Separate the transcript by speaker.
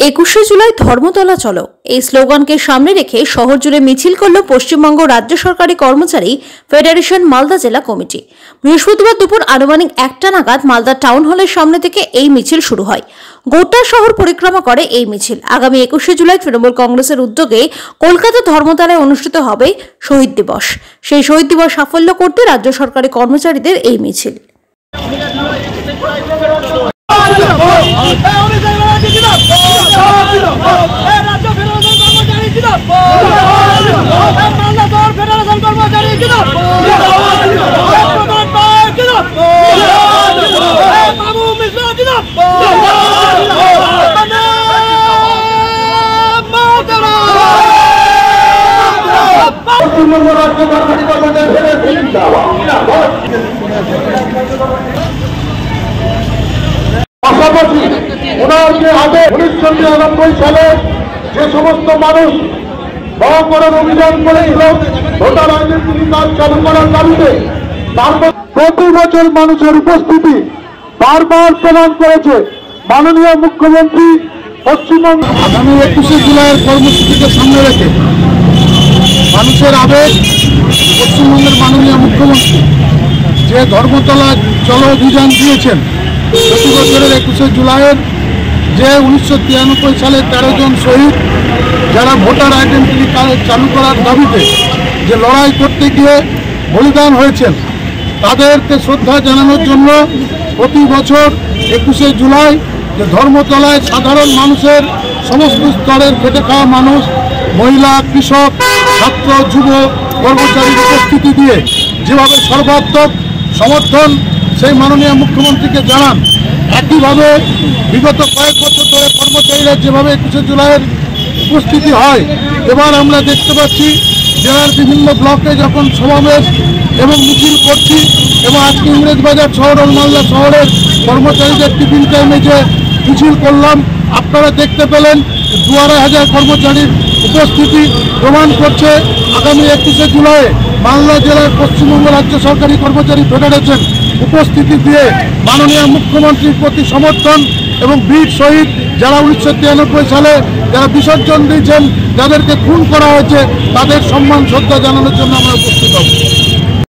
Speaker 1: 21শে জুলাই ধর্মতলা চলো এই স্লোগানকে সামনে রেখে শহর জুড়ে মিছিল করল পশ্চিমবঙ্গ রাজ্য সরকারি কর্মচারী ফেডারেশন মালদা জেলা কমিটি। বৃহস্পতিবার দুপুর আনুমানিক 1টা নাগাদ মালদা টাউন হলের সামনে থেকে এই মিছিল শুরু হয়। গোটা শহর পরিক্রমা করে এই মিছিল। আগামী 21শে জুলাই তৃণমূল কংগ্রেসের উদ্যোগে কলকাতা ধর্মতলায় অনুষ্ঠিত হবে শহীদ দিবস। সেই শহীদ দিবস সাফল্য করতে রাজ্য সরকারি কর্মচারীদের এই মিছিল।
Speaker 2: পাশাপাশি ওনার যে আগে 1999 সালে যে সমস্ত মানুষ বড়করণ অভিযান করেছিল ভোটার আইডেন্টিটি কার্ড চালু করার দাবিতে প্রতি বছর মানুষের উপস্থিতি বারবার প্রমাণ করেছে মাননীয় মুখ্যমন্ত্রী পশ্চিমবঙ্গ। আগামী 21শে জুলাইয়ের কর্মসূচিকে সামনে রেখে মানুষের আবেগ পশ্চিমবঙ্গের মাননীয় মুখ্যমন্ত্রী যে ধর্মতলা চলো অভিযান দিয়েছেন, প্রতি বছরের 21শে জুলাইয়ের যে 1993 সালে 13 জন শহীদ যারা ভোটার আইডেন্টিটি কার্ড চালু করার দাবিতে যে লড়াই করতে গিয়ে বলিদান হয়েছেন, তাদেরকে শ্রদ্ধা জানানোর জন্য প্রতি বছর 21শে জুলাই যে ধর্মতলায় সাধারণ মানুষের সমস্ত স্তরের খেটে খাওয়া মানুষ, মহিলা, কৃষক, ছাত্র, যুব, কর্মচারীর উপস্থিতি দিয়ে যেভাবে সর্বাত্মক সমর্থন সেই মাননীয় মুখ্যমন্ত্রীকে জানান, একইভাবে বিগত কয়েক বছর ধরে কর্মচারীরা যেভাবে 21শে জুলাইয়ের উপস্থিতি হয়, এবার আমরা দেখতে পাচ্ছি জেলার বিভিন্ন ব্লকে যখন সমাবেশ এবং মিছিল করছি এবং আজকে ইংরেজবাজার শহর ও মালদা শহরের কর্মচারীদের টিফিন টাইমে যে মিছিল করলাম, আপনারা দেখতে পেলেন 2,500 কর্মচারীর উপস্থিতি প্রমাণ করছে আগামী 21শে জুলাই মালদা জেলার পশ্চিমবঙ্গ রাজ্য সরকারি কর্মচারী ফেডারেশন উপস্থিতি দিয়ে মাননীয় মুখ্যমন্ত্রীর প্রতি সমর্থন এবং বীর শহীদ যারা 1993 সালে যারা বিসর্জন দিয়েছেন, যাদেরকে খুন করা হয়েছে, তাদের সম্মান শ্রদ্ধা জানানোর জন্য আমরা উপস্থিত হব।